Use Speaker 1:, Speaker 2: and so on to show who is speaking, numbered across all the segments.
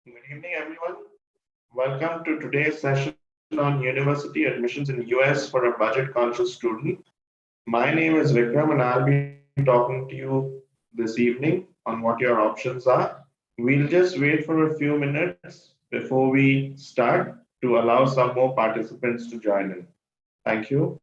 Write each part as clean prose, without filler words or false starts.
Speaker 1: Good evening, everyone. Welcome to today's session on university admissions in US for a budget-conscious student. My name is Vikram, and I'll be talking to you this evening on what your options are. We'll just wait for a few minutes before we start to allow some more participants to join in. Thank you.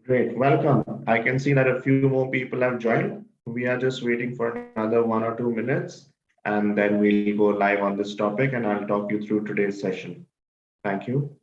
Speaker 1: Great, welcome. I can see that a few more people have joined. We are just waiting for another 1 or 2 minutes, and then we'll go live on this topic, and I'll talk you through today's session. Thank you.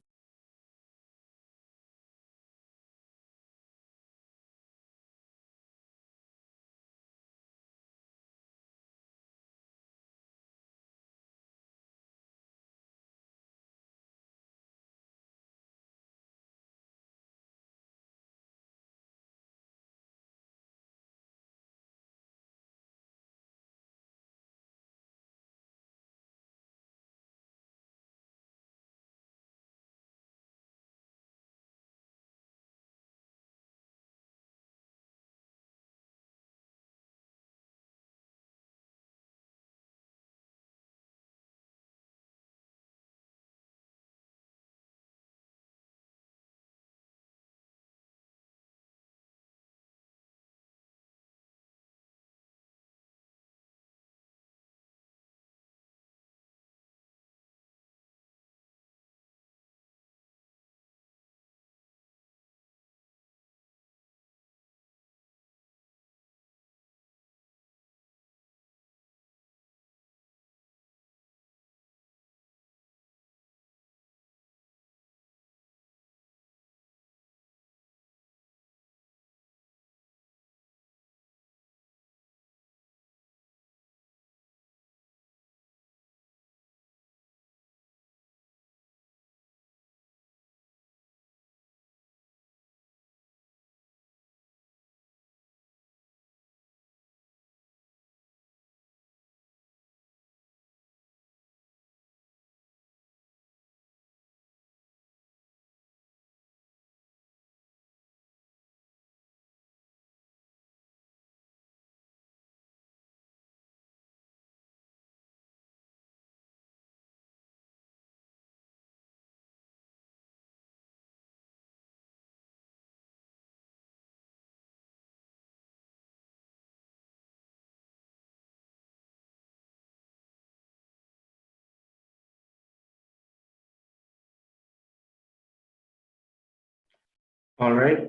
Speaker 1: All right.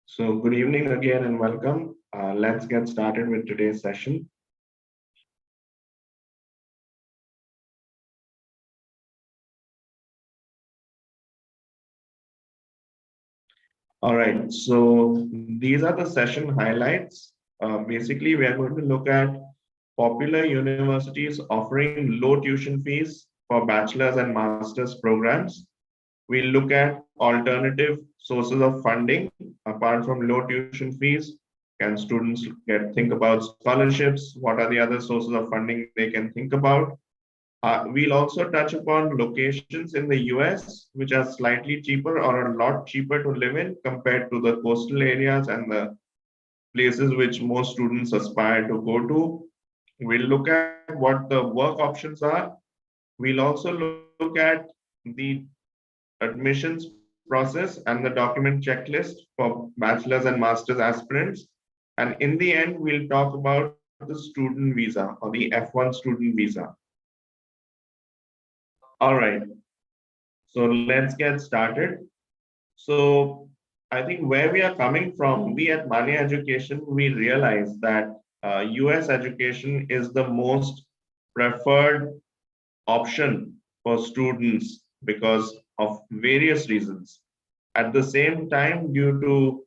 Speaker 1: So good evening again and welcome. Let's get started with today's session. All right. So these are the session highlights. Basically, we are going to look at popular universities offering low tuition fees for bachelor's and master's programs. We'll look at alternative sources of funding apart from low tuition fees. Can students think about scholarships? What are the other sources of funding they can think about? We'll also touch upon locations in the US which are slightly cheaper or a lot cheaper to live in compared to the coastal areas and the places which most students aspire to go to. We'll look at what the work options are. We'll also look at the admissions process and the document checklist for bachelor's and master's aspirants. And in the end, we'll talk about the student visa or the F1 student visa. All right, so let's get started. So I think where we are coming from, we at Manya Education, we realize that US education is the most preferred option for students because of various reasons. At the same time, due to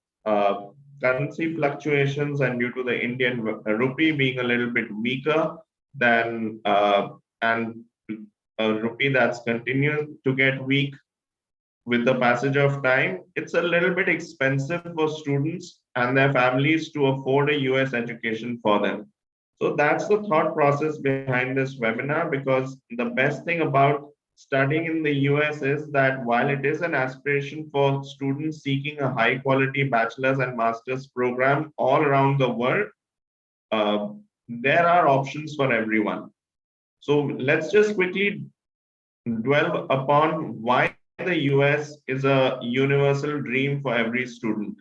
Speaker 1: currency fluctuations and due to the Indian rupee being a little bit weaker than and a rupee that's continued to get weak with the passage of time, it's a little bit expensive for students and their families to afford a US education for them. So that's the thought process behind this webinar, because the best thing about studying in the US is that while it is an aspiration for students seeking a high quality bachelor's and master's program all around the world, uh, there are options for everyone. So let's just quickly dwell upon why the US is a universal dream for every student.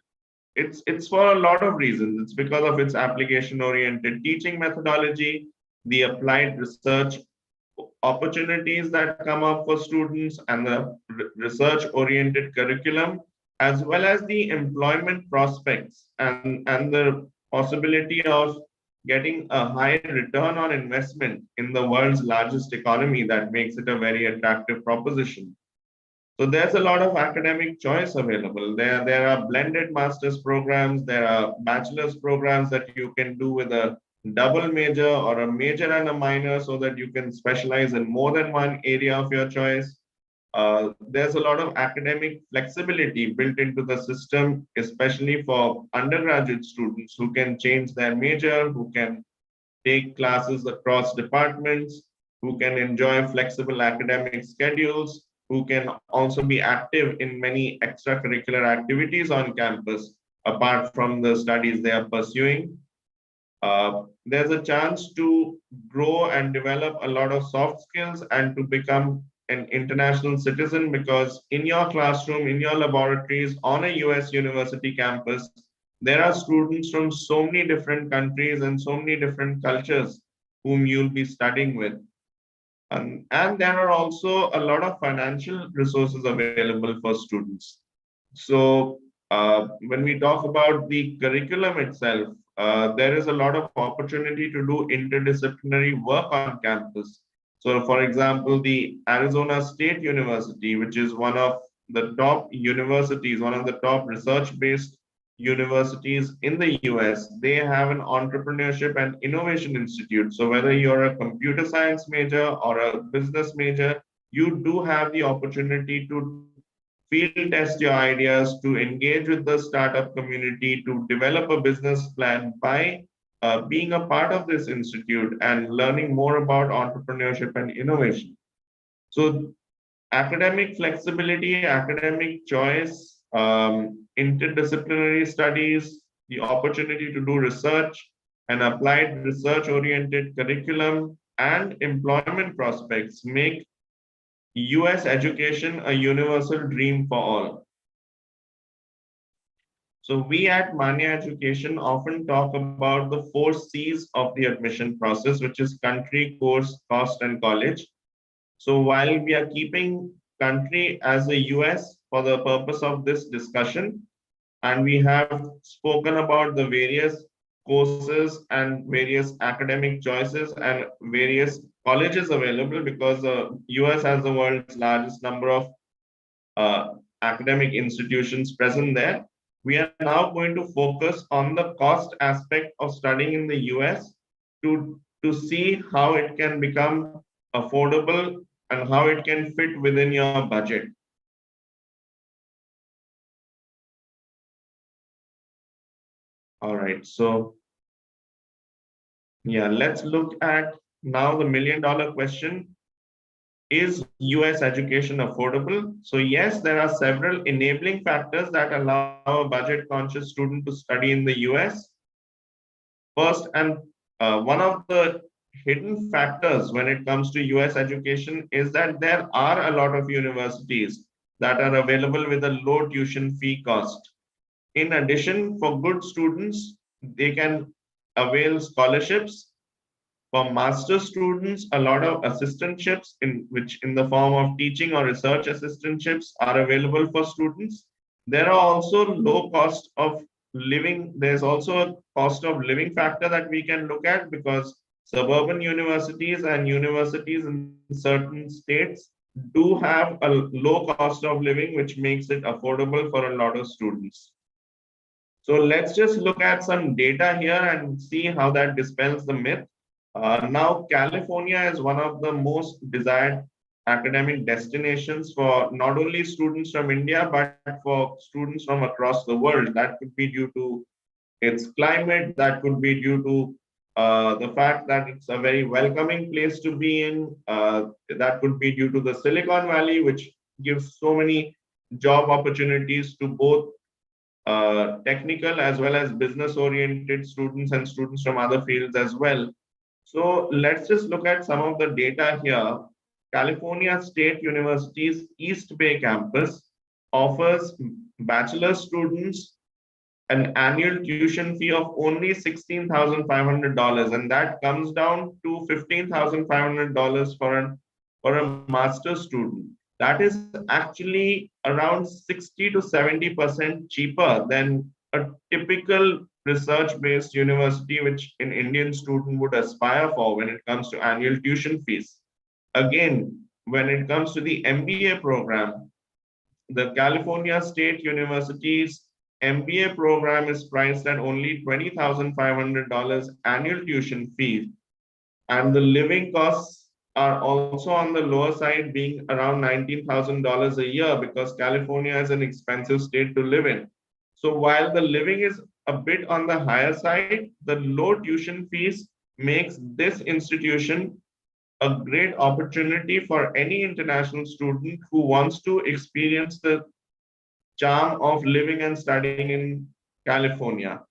Speaker 1: It's for a lot of reasons. It's because of its application oriented teaching methodology, the applied research opportunities that come up for students, and the research oriented curriculum, as well as the employment prospects and the possibility of getting a high return on investment in the world's largest economy that makes it a very attractive proposition. So there's a lot of academic choice available. There are blended master's programs, there are bachelor's programs that you can do with a double major or a major and a minor so that you can specialize in more than one area of your choice. There's a lot of academic flexibility built into the system, especially for undergraduate students who can change their major, who can take classes across departments, who can enjoy flexible academic schedules, who can also be active in many extracurricular activities on campus apart from the studies they are pursuing. There's a chance to grow and develop a lot of soft skills and to become an international citizen, because in your classroom, in your laboratories, on a US university campus, there are students from so many different countries and so many different cultures whom you'll be studying with. And there are also a lot of financial resources available for students. So when we talk about the curriculum itself, there is a lot of opportunity to do interdisciplinary work on campus. So for example, the Arizona State University, which is one of the top universities, one of the top research-based universities in the US, they have an entrepreneurship and innovation institute. So whether you're a computer science major or a business major, you do have the opportunity to field test your ideas, to engage with the startup community, to develop a business plan by being a part of this institute and learning more about entrepreneurship and innovation. So academic flexibility, academic choice, interdisciplinary studies, the opportunity to do research, and applied research oriented curriculum, and employment prospects make US education a universal dream for all. So we at Manya Education often talk about the 4 C's of the admission process, which is country, course, cost, and college. So while we are keeping country as a US for the purpose of this discussion, and we have spoken about the various courses and various academic choices and various colleges available, because the US has the world's largest number of uh, academic institutions present there. We are now going to focus on the cost aspect of studying in the US to see how it can become affordable and how it can fit within your budget. All right, so yeah, let's look at now the $1,000,000 question. Is US education affordable? So yes, there are several enabling factors that allow a budget conscious student to study in the US. First, and one of the hidden factors when it comes to US education is that there are a lot of universities that are available with a low tuition fee cost. In addition, for good students, they can avail scholarships. For master students, a lot of assistantships in which in the form of teaching or research assistantships are available for students. There are also low cost of living. There's also a cost of living factor that we can look at because suburban universities and universities in certain states do have a low cost of living, which makes it affordable for a lot of students. So let's just look at some data here and see how that dispels the myth. Now, California is one of the most desired academic destinations for not only students from India, but for students from across the world. That could be due to its climate, that could be due to the fact that it's a very welcoming place to be in. That could be due to the Silicon Valley, which gives so many job opportunities to both technical as well as business oriented students and students from other fields as well. So let's just look at some of the data here. California State University's East Bay campus offers bachelor students an annual tuition fee of only $16,500, and that comes down to $15,500 for a master's student. That is actually around 60 to 70% cheaper than a typical research-based university, which an Indian student would aspire for when it comes to annual tuition fees. Again, when it comes to the MBA program, the California State University's MBA program is priced at only $20,500 annual tuition fee, and the living costs are also on the lower side, being around $19,000 a year because California is an expensive state to live in. So while the living is a bit on the higher side, the low tuition fees makes this institution a great opportunity for any international student who wants to experience the charm of living and studying in California.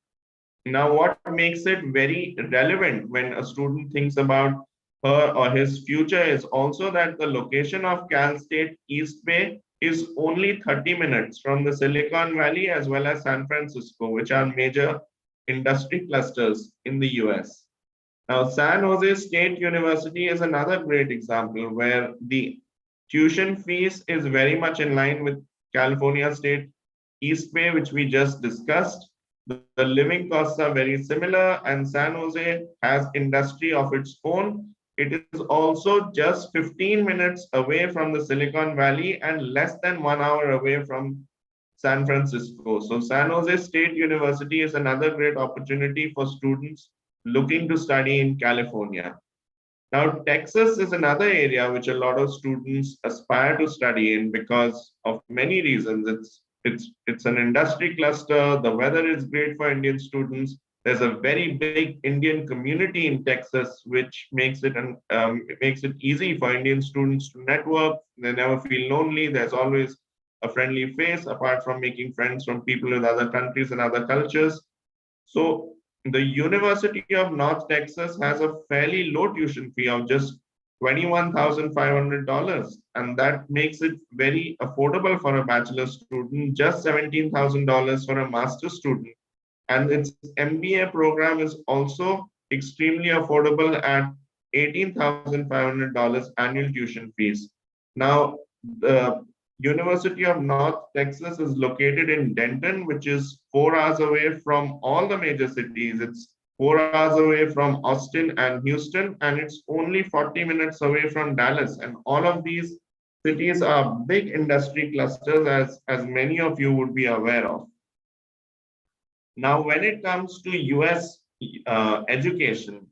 Speaker 1: Now, what makes it very relevant when a student thinks about her or his future is also that the location of Cal State East Bay is only 30 minutes from the Silicon Valley as well as San Francisco, which are major industry clusters in the US. Now, San Jose State University is another great example where the tuition fees is very much in line with California State East Bay, which we just discussed. The living costs are very similar, and San Jose has industry of its own. It is also just 15 minutes away from the Silicon Valley and less than 1 hour away from San Francisco. So San Jose State University is another great opportunity for students looking to study in California. Now, Texas is another area which a lot of students aspire to study in because of many reasons. It's an industry cluster. The weather is great for Indian students. There's a very big Indian community in Texas, which makes it easy for Indian students to network. They never feel lonely. There's always a friendly face, apart from making friends from people with other countries and other cultures. So the University of North Texas has a fairly low tuition fee of just $21,500, and that makes it very affordable for a bachelor student, just $17,000 for a master's student. And its MBA program is also extremely affordable at $18,500 annual tuition fees. Now, the University of North Texas is located in Denton, which is 4 hours away from all the major cities. It's 4 hours away from Austin and Houston, and it's only 40 minutes away from Dallas. And all of these cities are big industry clusters, as many of you would be aware of. Now, when it comes to US education,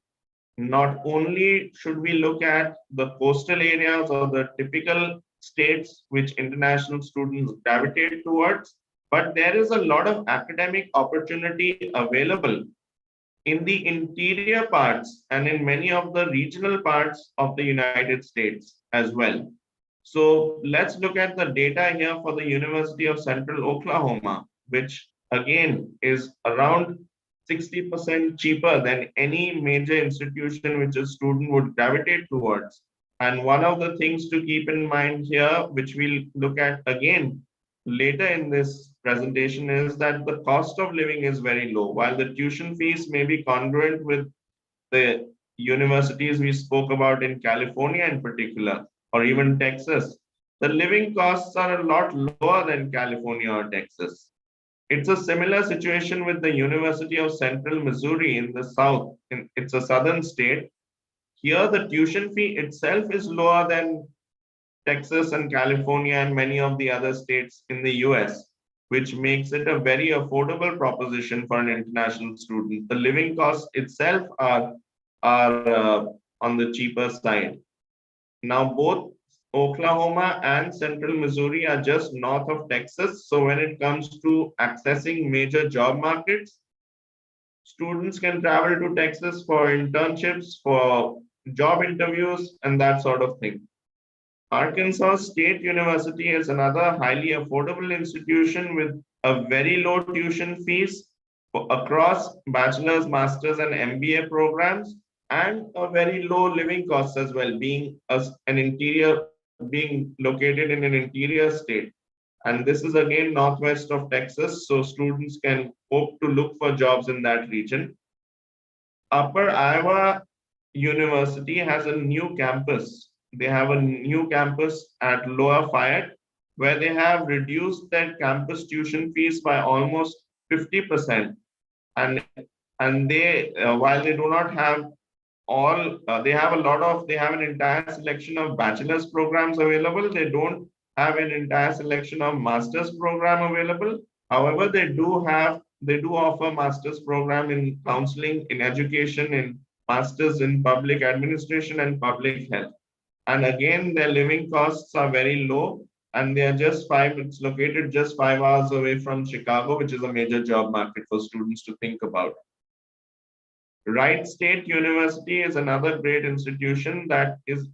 Speaker 1: not only should we look at the coastal areas or the typical states which international students gravitate towards, but there is a lot of academic opportunity available in the interior parts and in many of the regional parts of the United States as well. So let's look at the data here for the University of Central Oklahoma, which again is around 60% cheaper than any major institution which a student would gravitate towards. And one of the things to keep in mind here, which we'll look at again later in this presentation, is that the cost of living is very low. While the tuition fees may be congruent with the universities we spoke about in California in particular, or even Texas, the living costs are a lot lower than California or Texas. It's a similar situation with the University of Central Missouri in the South. It's a southern state. Here, the tuition fee itself is lower than Texas and California and many of the other states in the US, which makes it a very affordable proposition for an international student. The living costs itself are on the cheaper side. Now, both Oklahoma and Central Missouri are just north of Texas. So when it comes to accessing major job markets, students can travel to Texas for internships, for job interviews, and that sort of thing. Arkansas State University is another highly affordable institution with a very low tuition fees across bachelor's, master's, and MBA programs, and a very low living costs as well, being located in an interior state. And this is again northwest of Texas, so students can hope to look for jobs in that region. Upper Iowa University has a new campus. They have a new campus at Lower Fayette, where they have reduced their campus tuition fees by almost 50%. And they, while they do not have they have they have an entire selection of bachelor's programs available. They don't have an entire selection of master's program available. However, they do offer master's program in counseling, in education, in masters in public administration and public health. And again, their living costs are very low, and they are it's located just 5 hours away from Chicago, which is a major job market for students to think about. Wright State University is another great institution that is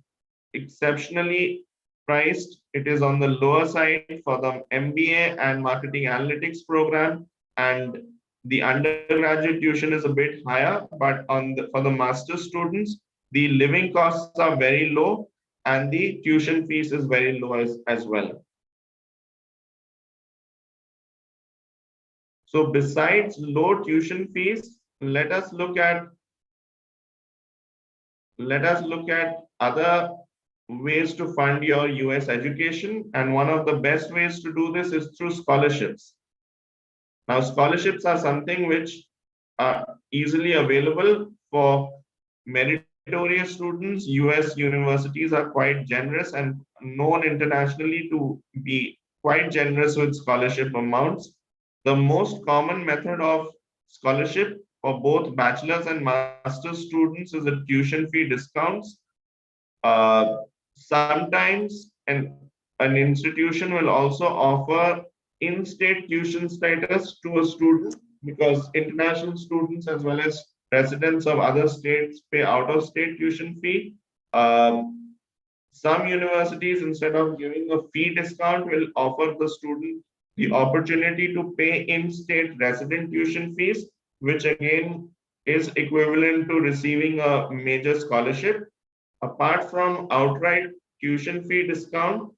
Speaker 1: exceptionally priced. It is on the lower side for the MBA and marketing analytics program, and the undergraduate tuition is a bit higher, but for the master's students, the living costs are very low and the tuition fees is very low as well. So besides low tuition fees, let us look at other ways to fund your US education. And one of the best ways to do this is through scholarships. Now, scholarships are something which are easily available for meritorious students. US universities are quite generous and known internationally to be quite generous with scholarship amounts. The most common method of scholarship for both bachelor's and master's students is a tuition fee discounts. Sometimes an institution will also offer in-state tuition status to a student, because international students as well as residents of other states pay out-of-state tuition fee. Some universities, instead of giving a fee discount, will offer the student the opportunity to pay in-state resident tuition fees, which again is equivalent to receiving a major scholarship. Apart from outright tuition fee discount,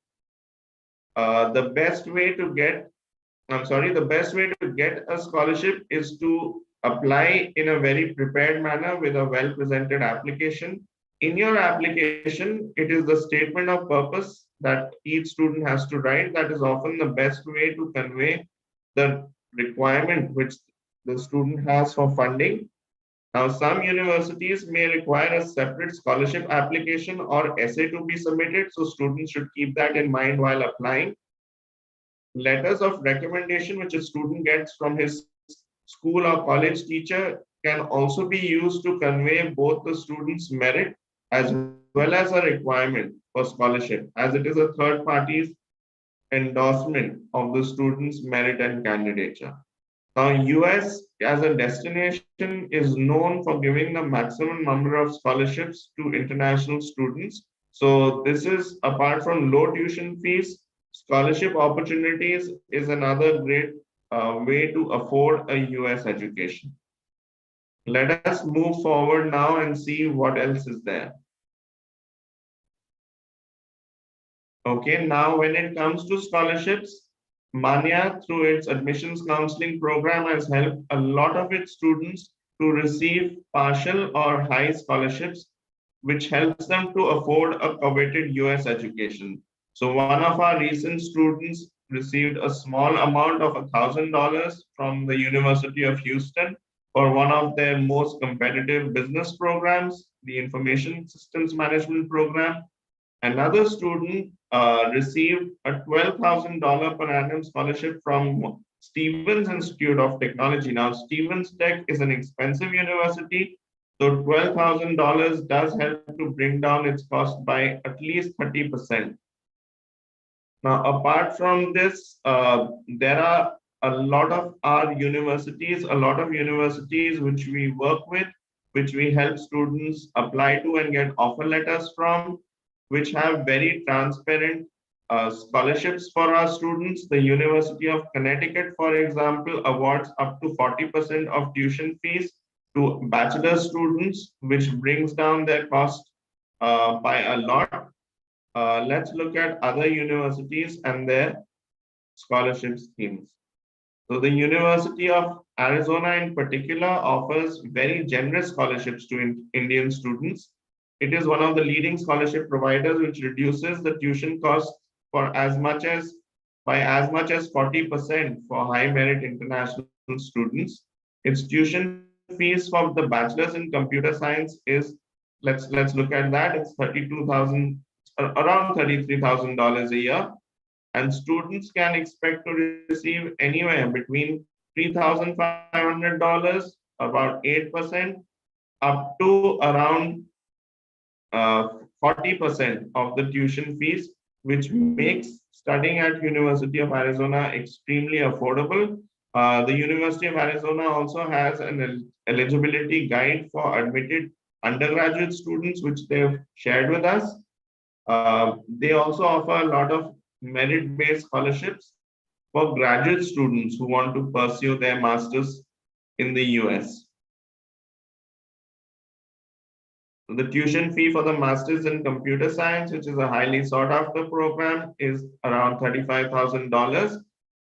Speaker 1: the best way to get a scholarship is to apply in a very prepared manner with a well-presented application. In your application, it is the statement of purpose that each student has to write that is often the best way to convey the requirement which the student has for funding. Now, some universities may require a separate scholarship application or essay to be submitted, so students should keep that in mind while applying. Letters of recommendation which a student gets from his school or college teacher can also be used to convey both the student's merit as well as a requirement for scholarship, as it is a third party's endorsement of the student's merit and candidature. Now, US as a destination is known for giving the maximum number of scholarships to international students. So this is, apart from low tuition fees, scholarship opportunities is another great way to afford a US education. Let us move forward now and see what else is there. Okay, now when it comes to scholarships, Manya, through its admissions counseling program, has helped a lot of its students to receive partial or high scholarships, which helps them to afford a coveted US education. So one of our recent students received a small amount of $1,000 from the University of Houston for one of their most competitive business programs, the Information Systems Management program. Another student received a $12,000 per annum scholarship from Stevens Institute of Technology. Now, Stevens Tech is an expensive university, so $12,000 does help to bring down its cost by at least 30%. Now, apart from this, there are a lot of our universities, a lot of universities which we work with, which we help students apply to and get offer letters from, which have very transparent scholarships for our students. The University of Connecticut, for example, awards up to 40% of tuition fees to bachelor students, which brings down their cost by a lot. Let's look at other universities and their scholarship schemes. So the University of Arizona in particular offers very generous scholarships to Indian students. It is one of the leading scholarship providers which reduces the tuition costs for as much as 40% for high merit international students. Its tuition fees for the bachelor's in computer science is, let's look at that. It's 32,000, around $33,000 a year, and students can expect to receive anywhere between $3,500, about 8%, up to around 40% of the tuition fees, which makes studying at University of Arizona extremely affordable. The University of Arizona also has an eligibility guide for admitted undergraduate students, which they've shared with us. They also offer a lot of merit-based scholarships for graduate students who want to pursue their masters in the US. The tuition fee for the Masters in Computer Science, which is a highly sought after program, is around $35,000,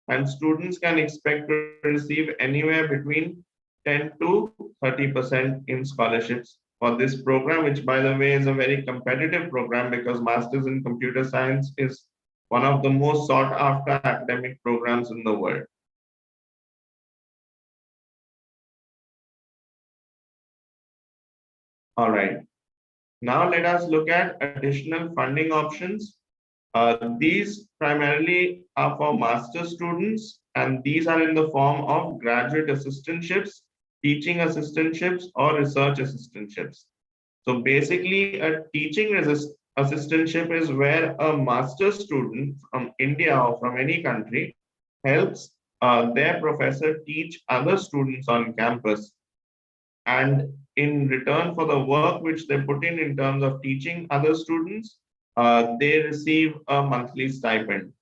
Speaker 1: and students can expect to receive anywhere between 10 to 30% in scholarships for this program, which, by the way, is a very competitive program because Masters in Computer Science is one of the most sought after academic programs in the world. All right. Now let us look at additional funding options. These primarily are for master students, and these are in the form of graduate assistantships, teaching assistantships, or research assistantships. So basically, a teaching assistantship is where a master student from India or from any country helps their professor teach other students on campus. And in return for the work which they put in terms of teaching other students, they receive a monthly stipend.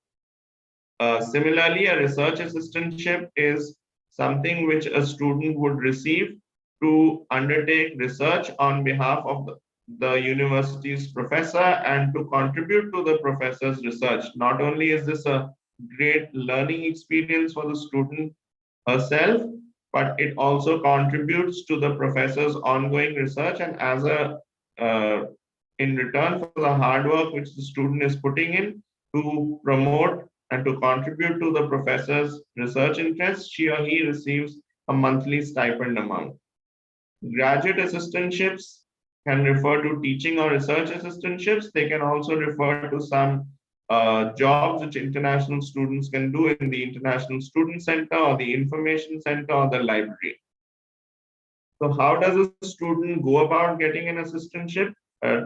Speaker 1: Similarly, a research assistantship is something which a student would receive to undertake research on behalf of the university's professor and to contribute to the professor's research. Not only is this a great learning experience for the student herself, but it also contributes to the professor's ongoing research, and as a in return for the hard work which the student is putting in to promote and to contribute to the professor's research interests, she or he receives a monthly stipend amount. Graduate assistantships can refer to teaching or research assistantships. They can also refer to some jobs which international students can do in the International Student Center or the Information Center or the library. So how does a student go about getting an assistantship?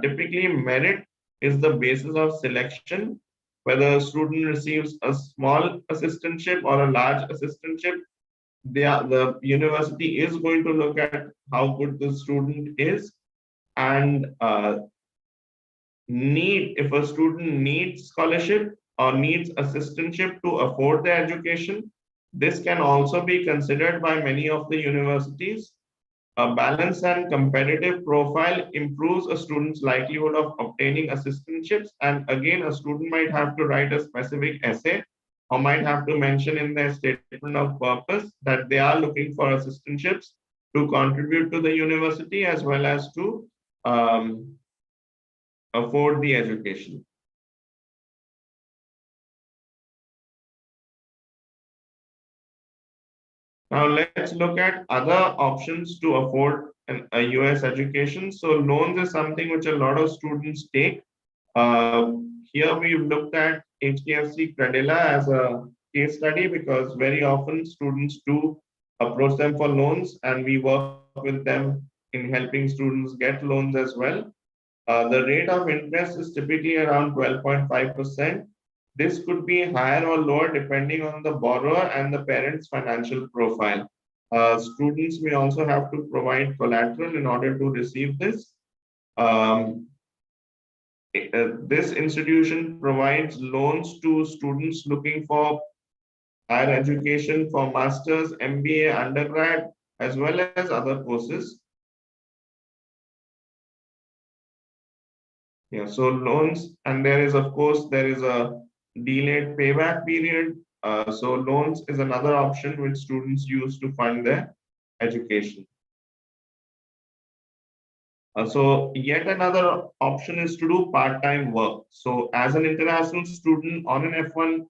Speaker 1: Typically, merit is the basis of selection. Whether a student receives a small assistantship or a large assistantship, the university is going to look at how good the student is, and if a student needs scholarship or needs assistantship to afford their education, this can also be considered by many of the universities. A balanced and competitive profile improves a student's likelihood of obtaining assistantships. And again, a student might have to write a specific essay or might have to mention in their statement of purpose that they are looking for assistantships to contribute to the university as well as to um, afford the education. Now let's look at other options to afford a US education. So loans is something which a lot of students take. Here we've looked at HDFC Credila as a case study because very often students do approach them for loans and we work with them in helping students get loans as well. The rate of interest is typically around 12.5%. This could be higher or lower depending on the borrower and the parent's financial profile. Students may also have to provide collateral in order to receive this. This institution provides loans to students looking for higher education for masters, MBA, undergrad, as well as other courses. Yeah, so loans, and there is, of course, there is a delayed payback period. So loans is another option which students use to fund their education. So yet another option is to do part-time work. So as an international student on an F1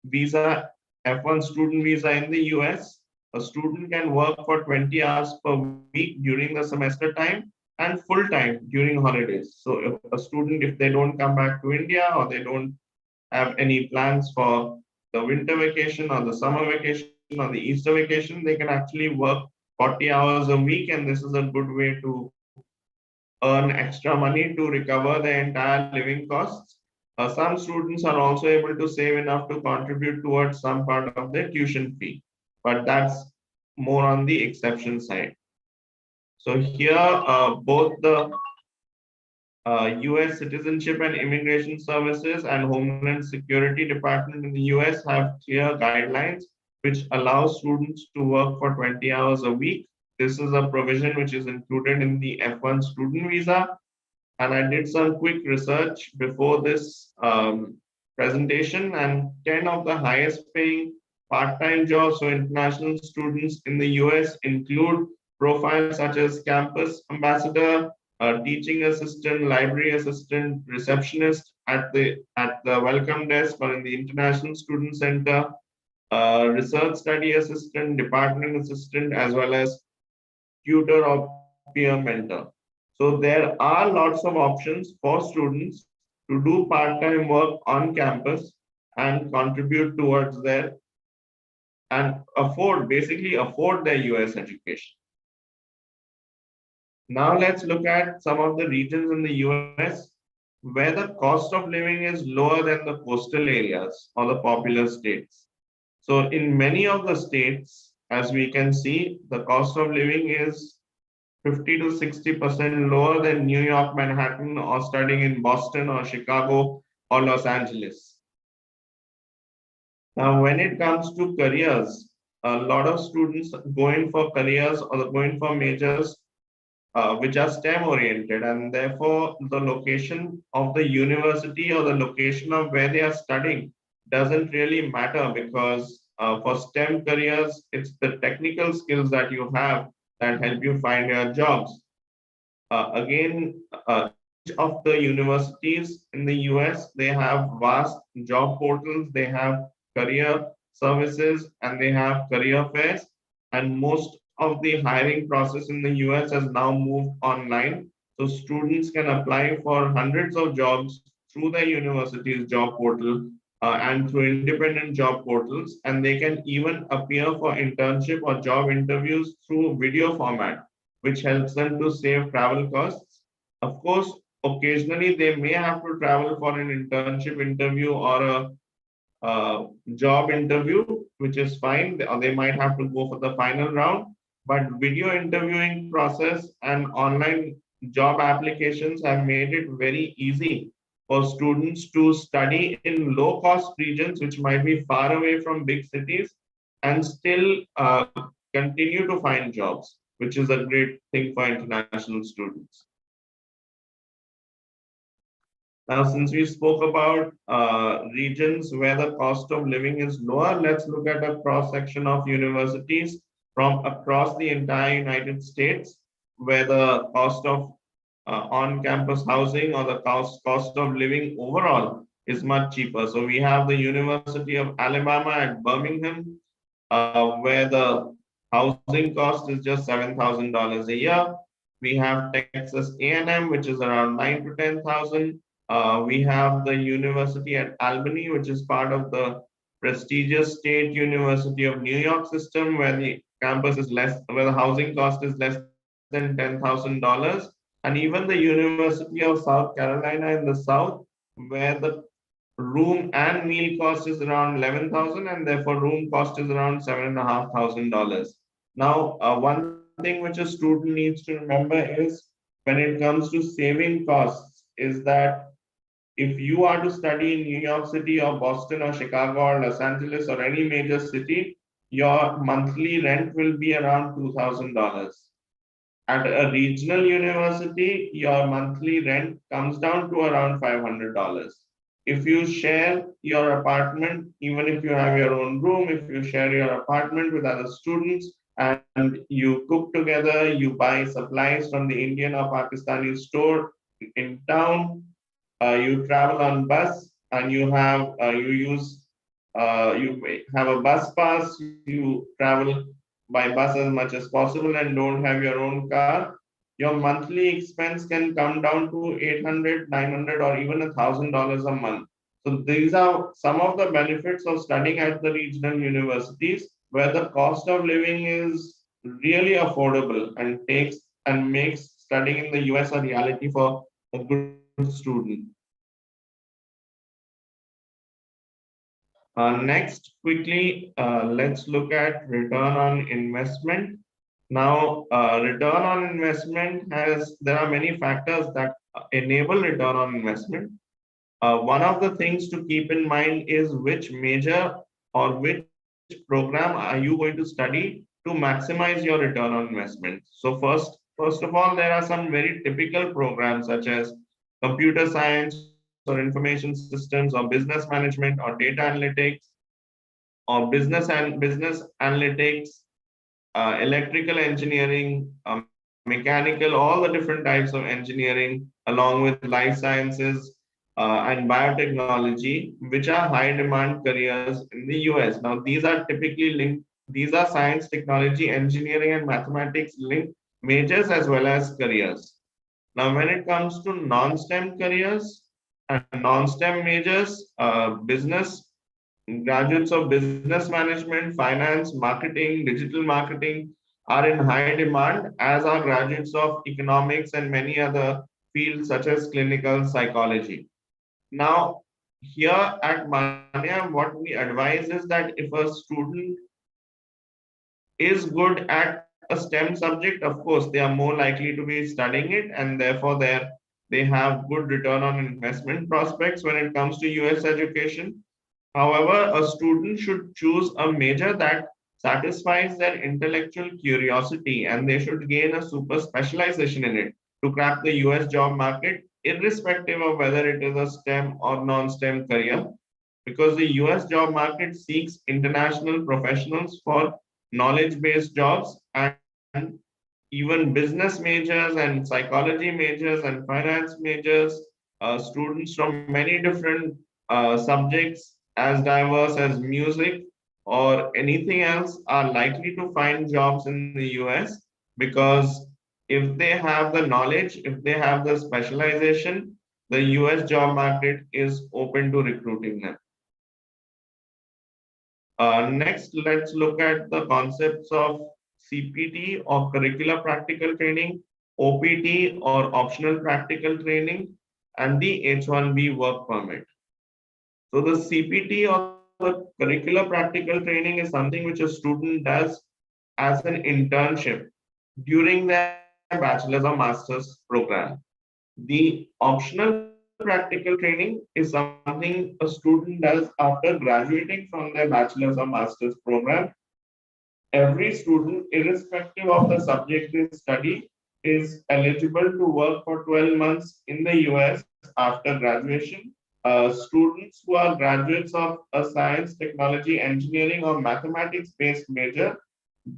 Speaker 1: visa, F1 student visa in the US, a student can work for 20 hours per week during the semester time and full time during holidays. So if a student, if they don't come back to India or they don't have any plans for the winter vacation or the summer vacation or the Easter vacation, they can actually work 40 hours a week. And this is a good way to earn extra money to recover the entire living costs. Some students are also able to save enough to contribute towards some part of their tuition fee, but that's more on the exception side. So here, both the US Citizenship and Immigration Services and Homeland Security Department in the US have clear guidelines which allow students to work for 20 hours a week. This is a provision which is included in the F1 student visa. And I did some quick research before this presentation, and 10 of the highest paying part-time jobs for international students in the US include profiles such as campus ambassador, teaching assistant, library assistant, receptionist at the welcome desk or in the International Student Center, research study assistant, department assistant, as well as tutor or peer mentor. So there are lots of options for students to do part-time work on campus and contribute towards their and basically afford their US education. Now let's look at some of the regions in the US where the cost of living is lower than the coastal areas or the popular states. So in many of the states, as we can see, the cost of living is 50 to 60% lower than New York, Manhattan, or studying in Boston or Chicago or Los Angeles. Now, when it comes to careers, a lot of students going for careers or going for majors which are STEM oriented, and therefore the location of the university or the location of where they are studying doesn't really matter because for STEM careers, it's the technical skills that you have that help you find your jobs. Again, each of the universities in the US, they have vast job portals, they have career services, and they have career fairs. And most of the hiring process in the US has now moved online. So students can apply for hundreds of jobs through the university's job portal and through independent job portals. And they can even appear for internship or job interviews through video format, which helps them to save travel costs. Of course, occasionally they may have to travel for an internship interview or a job interview, which is fine, or they might have to go for the final round. But video interviewing process and online job applications have made it very easy for students to study in low cost regions, which might be far away from big cities, and still continue to find jobs. which is a great thing for international students. Now, since we spoke about regions where the cost of living is lower, let's look at a cross section of universities from across the entire United States, where the cost of on-campus housing or the cost of living overall is much cheaper. So we have the University of Alabama at Birmingham, where the housing cost is just $7,000 a year. We have Texas A&M, which is around 9 to 10,000. We have the University at Albany, which is part of the prestigious State University of New York system, where the campus is less, where the housing cost is less than $10,000. And even the University of South Carolina in the South, where the room and meal cost is around 11,000, and therefore room cost is around $7,500. Now, one thing which a student needs to remember is when it comes to saving costs, is that if you are to study in New York City or Boston or Chicago or Los Angeles or any major city, your monthly rent will be around $2,000. At a regional university, your monthly rent comes down to around $500. If you share your apartment, even if you have your own room, if you share your apartment with other students and you cook together, you buy supplies from the Indian or Pakistani store in town, you travel on bus and you have a bus pass, you travel by bus as much as possible and don't have your own car, your monthly expense can come down to 800, 900, or even $1,000 a month. So these are some of the benefits of studying at the regional universities, where the cost of living is really affordable and makes studying in the US a reality for a good student. Next, quickly, let's look at return on investment. Now, return on investment there are many factors that enable return on investment. One of the things to keep in mind is which major or which program are you going to study to maximize your return on investment. So first of all, there are some very typical programs such as computer science or information systems or business management or data analytics or business analytics, electrical engineering, mechanical, all the different types of engineering, along with life sciences and biotechnology, which are high demand careers in the US. Now, these are typically linked, these are science, technology, engineering, and mathematics linked majors as well as careers. Now, when it comes to non-STEM careers and non-STEM majors, business, graduates of business management, finance, marketing, digital marketing are in high demand, as are graduates of economics and many other fields such as clinical psychology. Now, here at Manya, what we advise is that if a student is good at a STEM subject, of course, they are more likely to be studying it, and therefore they have good return on investment prospects when it comes to US education. However, a student should choose a major that satisfies their intellectual curiosity, and they should gain a super specialization in it to crack the US job market, irrespective of whether it is a STEM or non-STEM career, because the US job market seeks international professionals for knowledge-based jobs, and even business majors and psychology majors and finance majors, students from many different subjects as diverse as music or anything else are likely to find jobs in the US, because if they have the knowledge, if they have the specialization, the US job market is open to recruiting them. Next, let's look at the concepts of CPT or curricular practical training, OPT or optional practical training, and the H-1B work permit. So the CPT or the curricular practical training is something which a student does as an internship during their bachelor's or master's program. The optional practical training is something a student does after graduating from their bachelor's or master's program, every student, irrespective of the subject they study, is eligible to work for 12 months in the US after graduation. Students who are graduates of a science, technology, engineering, or mathematics based major,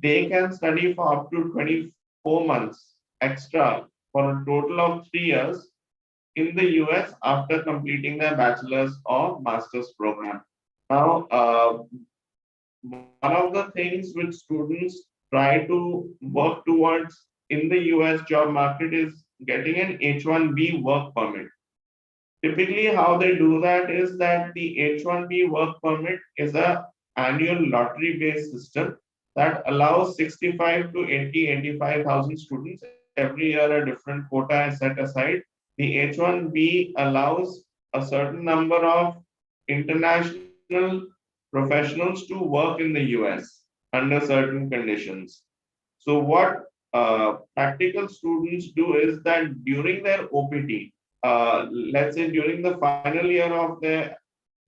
Speaker 1: they can study for up to 24 months extra for a total of 3 years in the US after completing their bachelor's or master's program. Now, one of the things which students try to work towards in the US job market is getting an H-1B work permit. Typically, how they do that is that the H-1B work permit is a annual lottery-based system that allows 65 to 85,000 students every year. A different quota is set aside. The H-1B allows a certain number of international professionals to work in the US under certain conditions. So what practical students do is that during their OPT, let's say during the final year of their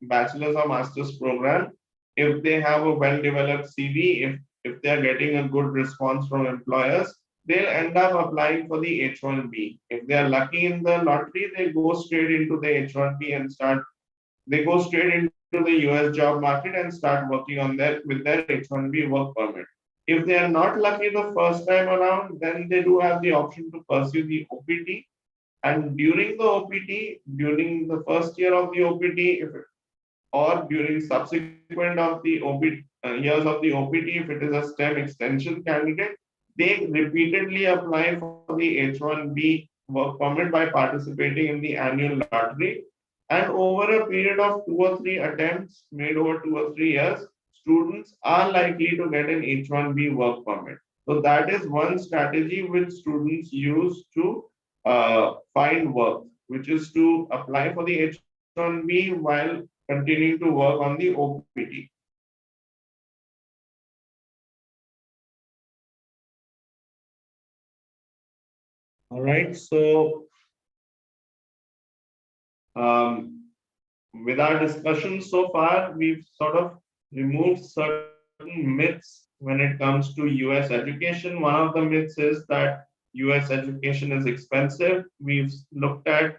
Speaker 1: bachelor's or master's program, if they have a well-developed CV, if they are getting a good response from employers, they'll end up applying for the H-1B. If they are lucky in the lottery, they go straight into the H-1B and start. They go straight into the US job market and start working on their H-1B work permit. If they are not lucky the first time around, then they do have the option to pursue the OPT. And during the OPT, during the first year of the OPT, or during subsequent of the years of the OPT, if it is a STEM extension candidate, they repeatedly apply for the H-1B work permit by participating in the annual lottery. And over a period of 2 or 3 attempts made over 2 or 3 years, students are likely to get an H-1B work permit. So that is one strategy which students use to find work, which is to apply for the H-1B while continuing to work on the OPT. All right, so with our discussion so far, we've sort of removed certain myths when it comes to US education. One of the myths is that US education is expensive. We've looked at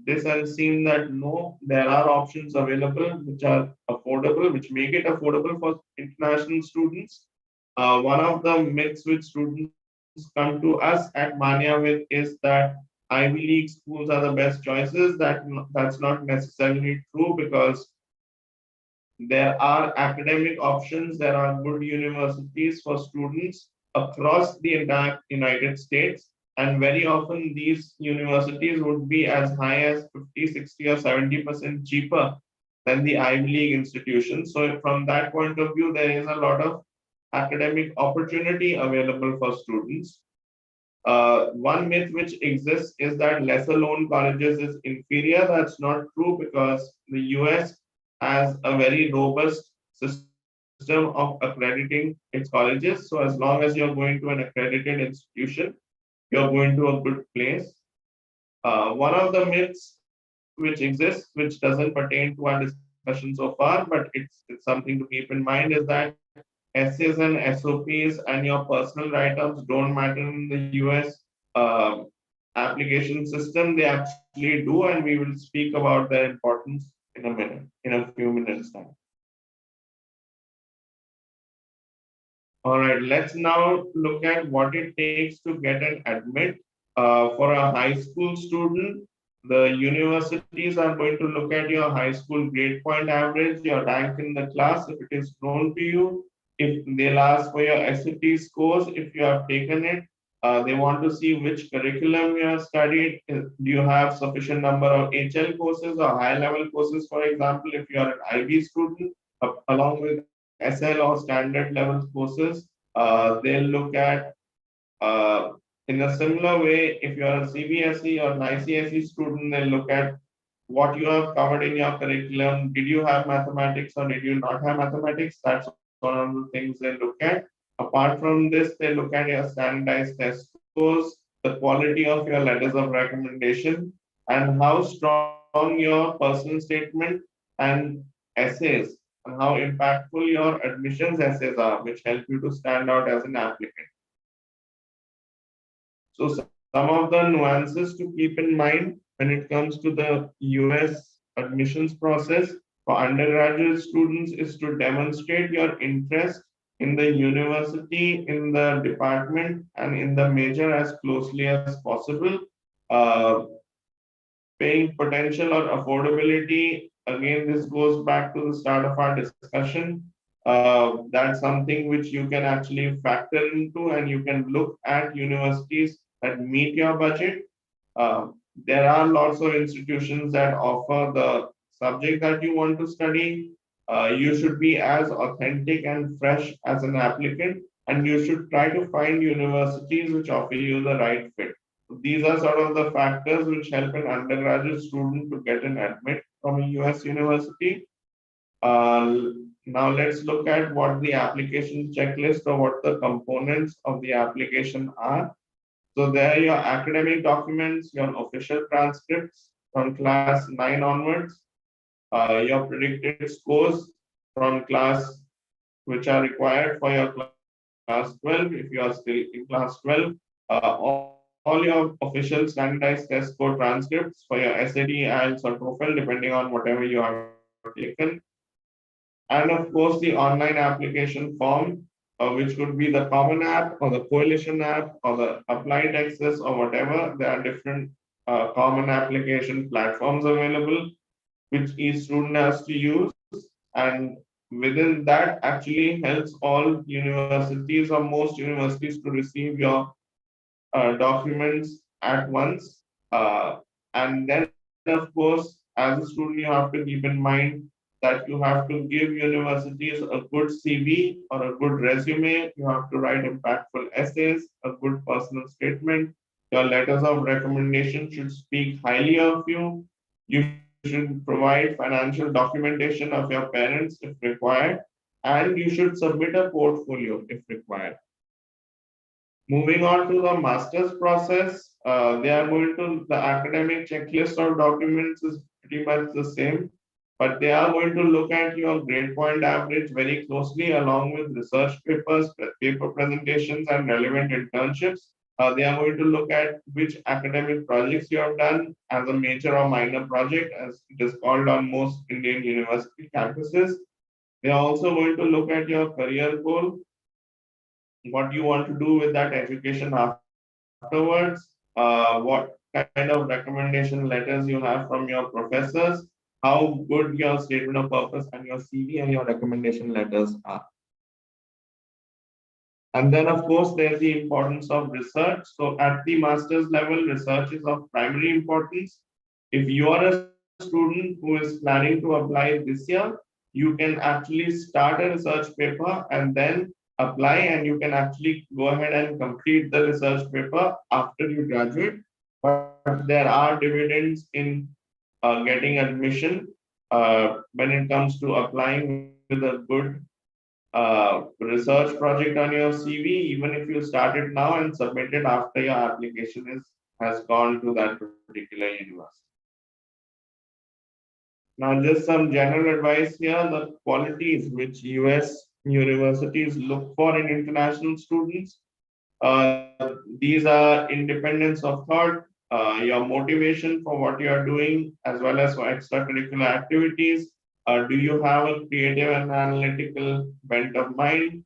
Speaker 1: this and seen that no, there are options available which are affordable, which make it affordable for international students. One of the myths which students come to us at Manya with is that Ivy League schools are the best choices. That's not necessarily true, because there are academic options. There are good universities for students across the entire United States. And very often these universities would be as high as 50, 60, or 70% cheaper than the Ivy League institutions. So from that point of view, there is a lot of academic opportunity available for students. One myth which exists is that lesser known colleges is inferior. That's not true, because the US has a very robust system of accrediting its colleges. So as long as you're going to an accredited institution, you're going to a good place. One of the myths which exists, which doesn't pertain to our discussion so far, but it's something to keep in mind, is that essays and SOPs and your personal write-ups don't matter in the US application system. They actually do, and we will speak about their importance in a minute, in a few minutes time. All right, let's now look at what it takes to get an admit. For a high school student, the universities are going to look at your high school grade point average, your rank in the class, if it is known to you. If they'll ask for your SAT scores, if you have taken it. They want to see which curriculum you have studied. Do you have sufficient number of HL courses or high level courses? For example, if you are an IB student, along with SL or standard level courses, they'll look at in a similar way. If you are a CBSE or an ICSE student, they'll look at what you have covered in your curriculum. Did you have mathematics or did you not have mathematics? That's one of the things they look at. Apart from this, they look at your standardized test scores, the quality of your letters of recommendation, and how strong your personal statement and essays and how impactful your admissions essays are, which help you to stand out as an applicant. So some of the nuances to keep in mind when it comes to the US admissions process for undergraduate students is to demonstrate your interest in the university, in the department, and in the major as closely as possible. Uh, Paying potential or affordability, again, this goes back to the start of our discussion. That's something which you can actually factor into, and you can look at universities that meet your budget. Uh, there are lots of institutions that offer the subject that you want to study. You should be as authentic and fresh as an applicant, and you should try to find universities which offer you the right fit. These are sort of the factors which help an undergraduate student to get an admit from a US university. Uh, Now let's look at what the application checklist or what the components of the application are. So there are your academic documents, your official transcripts from class 9 onwards, your predicted scores from class which are required for your class 12 if you are still in class 12, all your official standardized test score transcripts for your SAT, IELTS, or TOEFL, depending on whatever you have taken. And of course, the online application form, which could be the Common App or the Coalition App or the Applied Access or whatever. There are different common application platforms available, which each student has to use. And within that actually helps all universities or most universities to receive your documents at once. And then, of course, as a student, you have to keep in mind that you have to give universities a good CV or a good resume. You have to write impactful essays, a good personal statement. Your letters of recommendation should speak highly of you. You should provide financial documentation of your parents if required, and you should submit a portfolio if required. Moving on to the master's process, they are going to the academic checklist of documents is pretty much the same, but they are going to look at your grade point average very closely along with research papers, paper presentations, and relevant internships. They are going to look at which academic projects you have done as a major or minor project, as it is called on most Indian university campuses. They are also going to look at your career goal, what you want to do with that education afterwards, what kind of recommendation letters you have from your professors, how good your statement of purpose and your CV and your recommendation letters are. And then, of course, there's the importance of research. So, at the master's level, research is of primary importance. If you are a student who is planning to apply this year, you can actually start a research paper and then apply, and you can actually go ahead and complete the research paper after you graduate. But there are dividends in getting admission when it comes to applying with a good research project on your CV, even if you start it now and submit it after your application is has gone to that particular university. Now, just some general advice here: the qualities which US universities look for in international students. These are independence of thought, your motivation for what you are doing, as well as for extracurricular activities. Do you have a creative and analytical bent of mind?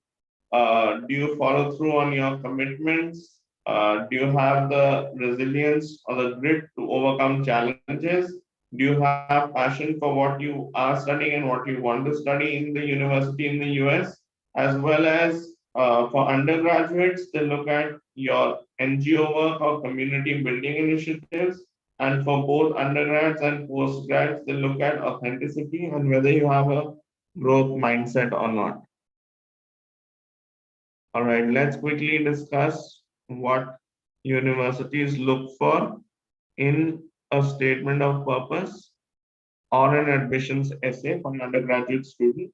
Speaker 1: Do you follow through on your commitments? Do you have the resilience or the grit to overcome challenges? Do you have passion for what you are studying and what you want to study in the university in the US? As well as for undergraduates, they look at your NGO work or community building initiatives. And for both undergrads and postgrads, they look at authenticity and whether you have a growth mindset or not. All right, let's quickly discuss what universities look for in a statement of purpose or an admissions essay for an undergraduate student.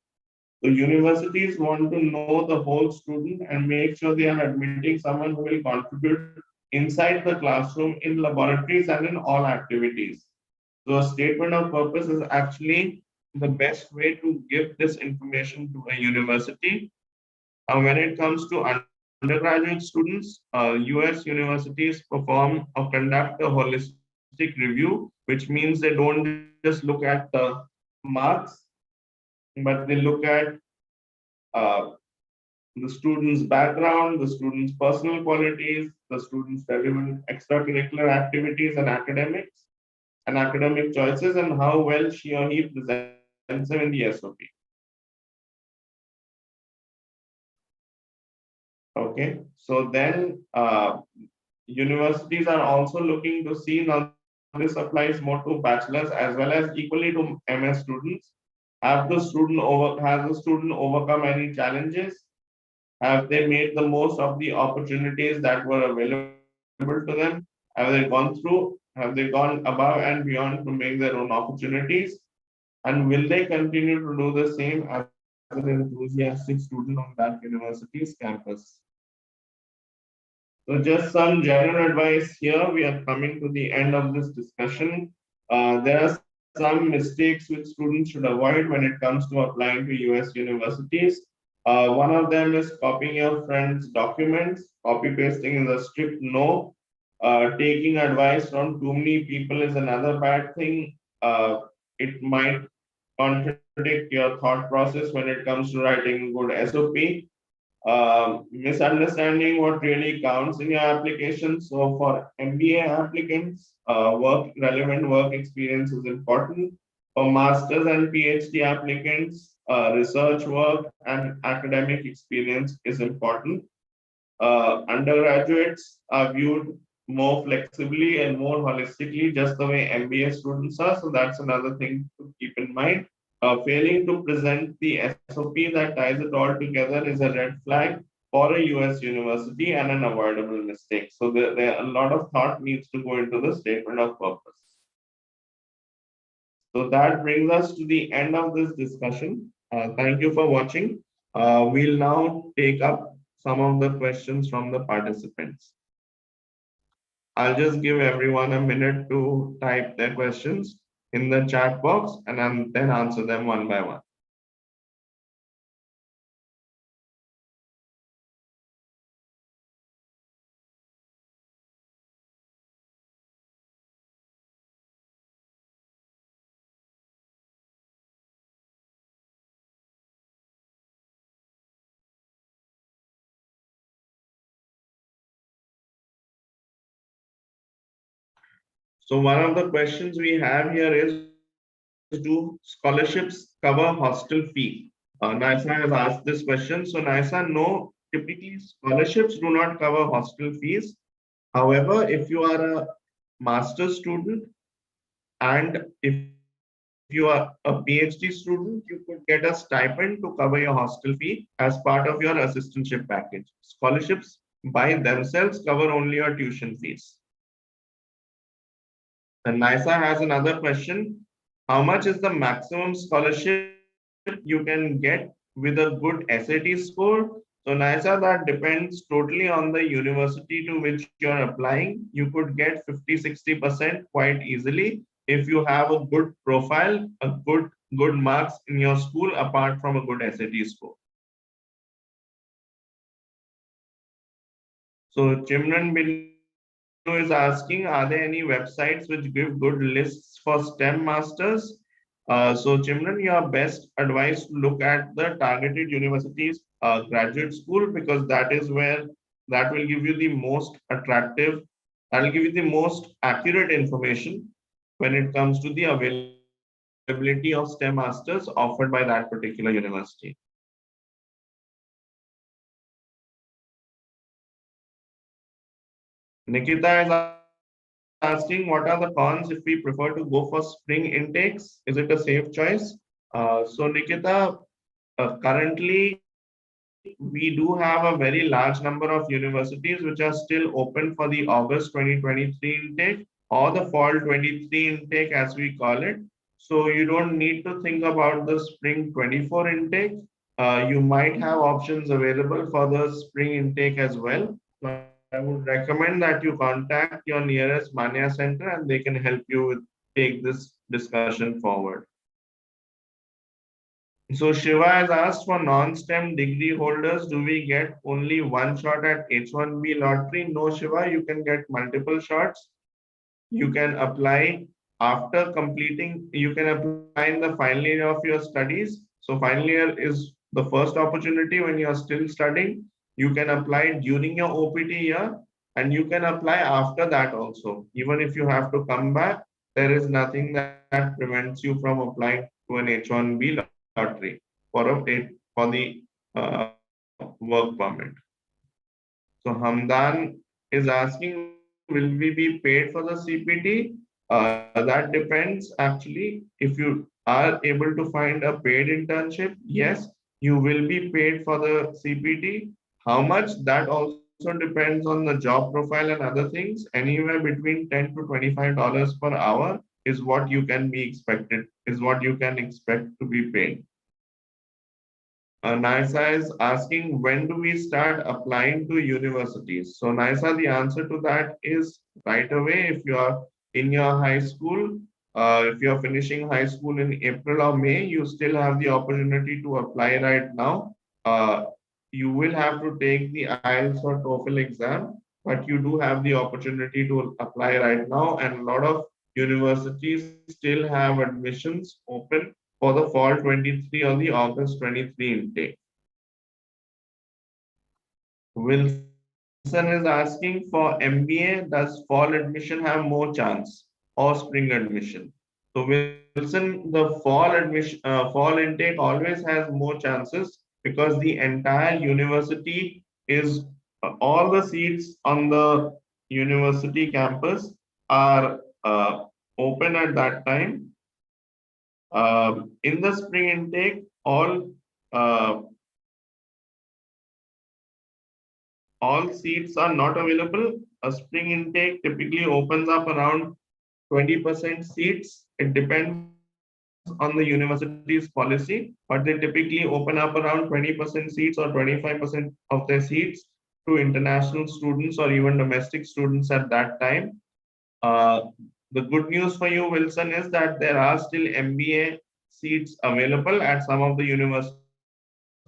Speaker 1: So universities want to know the whole student and make sure they are admitting someone who will contribute inside the classroom, in laboratories, and in all activities. So a statement of purpose is actually the best way to give this information to a university. When it comes to undergraduate students, US universities perform or conduct a holistic review, which means they don't just look at the marks, but they look at uh, the student's background, the student's personal qualities, the student's relevant extracurricular activities and academic choices, and how well she or he presents them in the SOP. Okay, so then universities are also looking to see, now this applies more to bachelors as well as equally to MS students. Has the student overcome any challenges? Have they made the most of the opportunities that were available to them? Have they gone through? Have they gone above and beyond to make their own opportunities? And will they continue to do the same as an enthusiastic student on that university's campus? So just some general advice here. We are coming to the end of this discussion. There are some mistakes which students should avoid when it comes to applying to US universities. One of them is copying your friend's documents. Copy pasting is a strict no. Taking advice from too many people is another bad thing. It might contradict your thought process when it comes to writing good SOP. Misunderstanding what really counts in your application. So for MBA applicants, relevant work experience is important. For masters and PhD applicants, research work and academic experience is important. Undergraduates are viewed more flexibly and more holistically, just the way MBA students are. So that's another thing to keep in mind. Failing to present the SOP that ties it all together is a red flag for a US university and an avoidable mistake. So a lot of thought needs to go into the statement of purpose. So that brings us to the end of this discussion. Thank you for watching. We'll now take up some of the questions from the participants. I'll just give everyone a minute to type their questions in the chat box and then answer them one by one. So one of the questions we have here is, do scholarships cover hostel fee? Naisa has asked this question. So Naisa, no, typically scholarships do not cover hostel fees. However, if you are a master's student and if you are a PhD student, you could get a stipend to cover your hostel fee as part of your assistantship package. Scholarships by themselves cover only your tuition fees. And NISA has another question. How much is the maximum scholarship you can get with a good SAT score? So NISA, that depends totally on the university to which you're applying. You could get 50-60% quite easily if you have a good profile, good marks in your school apart from a good SAT score. So Chimran Binnu is asking, are there any websites which give good lists for STEM masters? So Chimran, your best advice to look at the targeted universities graduate school, because that is where that will give you the most attractive, that will give you the most accurate information when it comes to the availability of STEM masters offered by that particular university. Nikita is asking, what are the cons if we prefer to go for spring intakes? Is it a safe choice? Nikita, currently we do have a very large number of universities which are still open for the August 2023 intake or the fall 23 intake as we call it. So you don't need to think about the spring 24 intake. You might have options available for the spring intake as well. So I would recommend that you contact your nearest Manya Center and they can help you with take this discussion forward. So Shiva has asked for non-STEM degree holders, do we get only one shot at H1B lottery? No, Shiva, you can get multiple shots. You can apply after completing, you can apply in the final year of your studies. So final year is the first opportunity when you are still studying. You can apply during your OPT year and you can apply after that also. Even if you have to come back, there is nothing that prevents you from applying to an H1B lottery for the work permit. So Hamdan is asking, will we be paid for the CPT? That depends actually. If you are able to find a paid internship, yes, you will be paid for the CPT. How much? That also depends on the job profile and other things. Anywhere between $10 to $25 per hour is what you can be expected, is what you can expect to be paid. NISA is asking, when do we start applying to universities? So NISA, the answer to that is right away. If you are in your high school, if you are finishing high school in April or May, you still have the opportunity to apply right now. Uh, you will have to take the IELTS or TOEFL exam, but you do have the opportunity to apply right now. And a lot of universities still have admissions open for the fall 23 or the August 23 intake. Wilson is asking, for MBA, does fall admission have more chance or spring admission? So Wilson, the fall intake always has more chances because the entire university is all the seats on the university campus are open at that time. In the spring intake, uh, all seats are not available. A spring intake typically opens up around 20% seats. It depends on the university's policy, but they typically open up around 20% seats or 25% of their seats to international students or even domestic students at that time. Uh, the good news for you, Wilson, is that there are still MBA seats available at some of the universities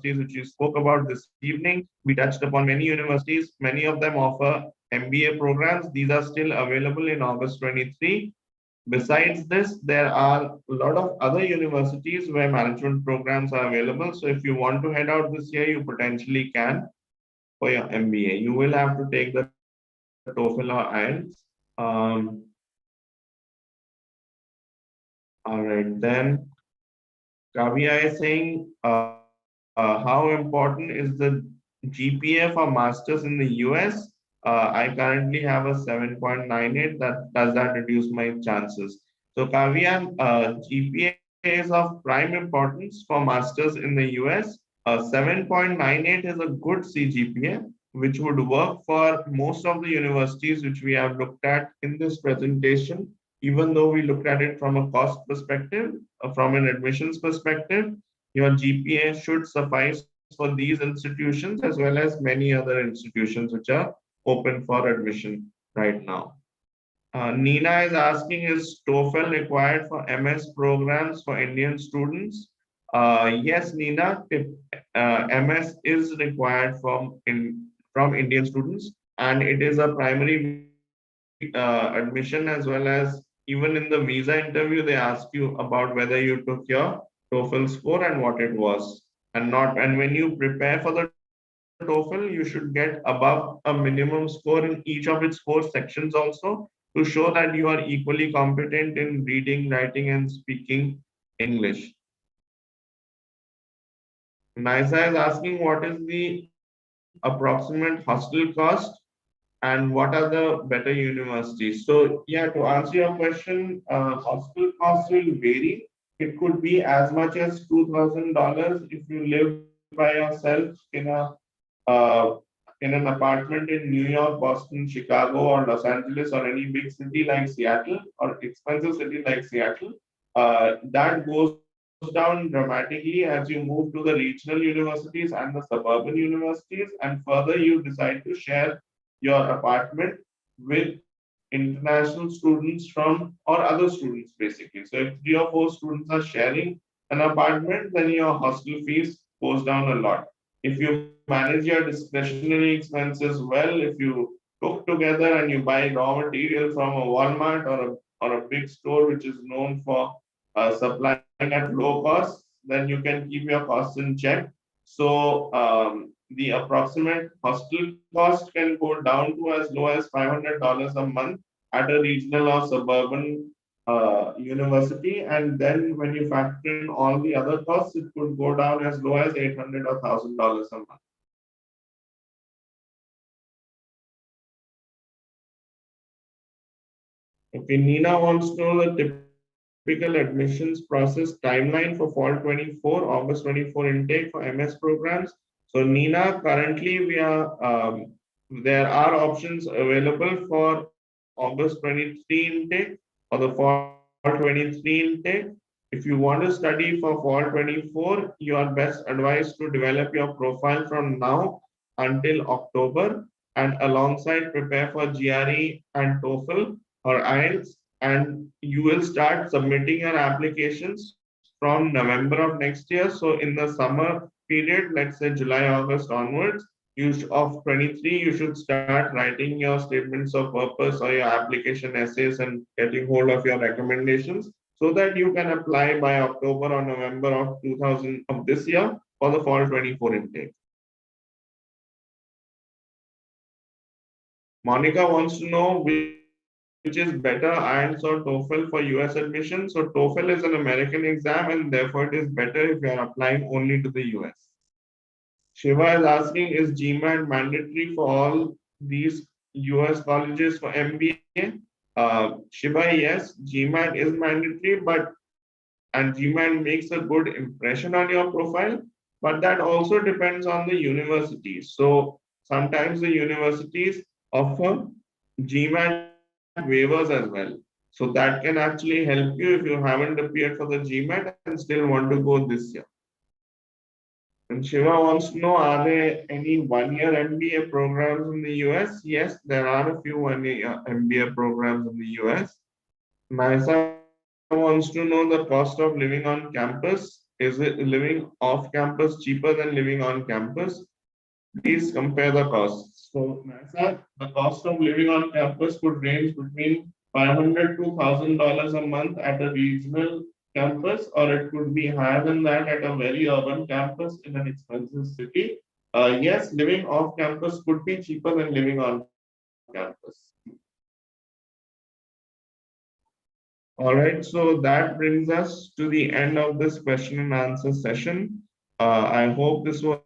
Speaker 1: which you spoke about this evening. We touched upon many universities. Many of them offer MBA programs. These are still available in August 23. Besides this, there are a lot of other universities where management programs are available. So if you want to head out this year, you potentially can for your MBA. You will have to take the TOEFL or IELTS. Um, all right, then Kavya is saying, how important is the GPA for masters in the US? I currently have a 7.98. Does that reduce my chances? So Kavya, GPA is of prime importance for masters in the US. 7.98 is a good CGPA, which would work for most of the universities which we have looked at in this presentation, even though we looked at it from a cost perspective, from an admissions perspective. Your GPA should suffice for these institutions as well as many other institutions which are open for admission right now. Nina is asking, is TOEFL required for MS programs for Indian students? Yes, Nina, MS is required from Indian students, and it is a primary admission, as well as even in the visa interview, they ask you about whether you took your TOEFL score and what it was. And when you prepare for the TOEFL, you should get above a minimum score in each of its four sections also, to show that you are equally competent in reading, writing, and speaking English. NISA is asking, what is the approximate hostel cost and what are the better universities? So yeah, to answer your question, hostel costs will vary. It could be as much as $2,000 if you live by yourself uh, in an apartment in New York, Boston, Chicago, or Los Angeles, or any big city like Seattle, or expensive city like Seattle. That goes down dramatically as you move to the regional universities and the suburban universities, and further you decide to share your apartment with international students from or other students basically. So if 3 or 4 students are sharing an apartment, then your hostel fees goes down a lot. If you manage your discretionary expenses well, if you cook together and you buy raw material from a Walmart or a big store which is known for supplying at low cost, then you can keep your costs in check. So the approximate hostel cost can go down to as low as $500 a month at a regional or suburban university, and then when you factor in all the other costs, it could go down as low as 800 or $1,000 a month. Okay, Nina wants to know the typical admissions process timeline for fall 24, August 24 intake for MS programs. So Nina, currently there are options available for August 23 intake or the fall 23 intake. If you want to study for fall 24, you are best advised to develop your profile from now until October and alongside prepare for GRE and TOEFL or IELTS, and you will start submitting your applications from November of next year. So in the summer period, let's say July, August onwards, of 23, you should start writing your statements of purpose or your application essays and getting hold of your recommendations so that you can apply by October or November of 2000 of this year for the fall 24 intake. Monica wants to know which is better, IELTS or TOEFL for US admission. So TOEFL is an American exam and therefore it is better if you are applying only to the US. Shiva is asking, is GMAT mandatory for all these US colleges for MBA? Shiva, yes, GMAT is mandatory, and GMAT makes a good impression on your profile, but that also depends on the university. So sometimes the universities offer GMAT waivers as well. So that can actually help you if you haven't appeared for the GMAT and still want to go this year. And Shiva wants to know, are there any one-year MBA programs in the US? Yes, there are a few one-year MBA programs in the US. Maisa wants to know the cost of living on campus. Is it living off campus cheaper than living on campus? Please compare the costs. So, Maisa, the cost of living on campus could range between $500 to $1,000 a month at a regional campus, or it could be higher than that at a very urban campus in an expensive city. Yes, living off campus could be cheaper than living on campus. All right, so that brings us to the end of this question and answer session. I hope this was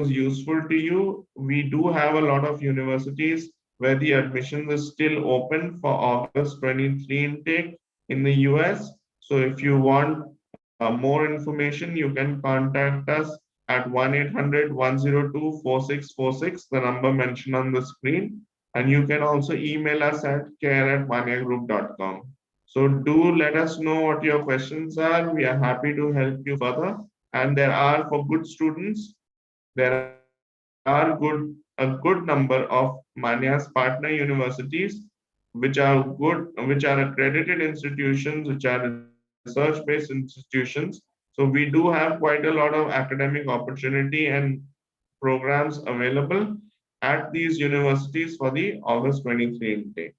Speaker 1: useful to you. We do have a lot of universities where the admissions is still open for August 23 intake in the US. So if you want more information, you can contact us at 1-800-102-4646, the number mentioned on the screen. And you can also email us at care@maniagroup.com. So do let us know what your questions are. We are happy to help you further. And there are, for good students, there are a good number of Mania's partner universities, which are accredited institutions, which are research-based institutions. So we do have quite a lot of academic opportunity and programs available at these universities for the August 23 intake.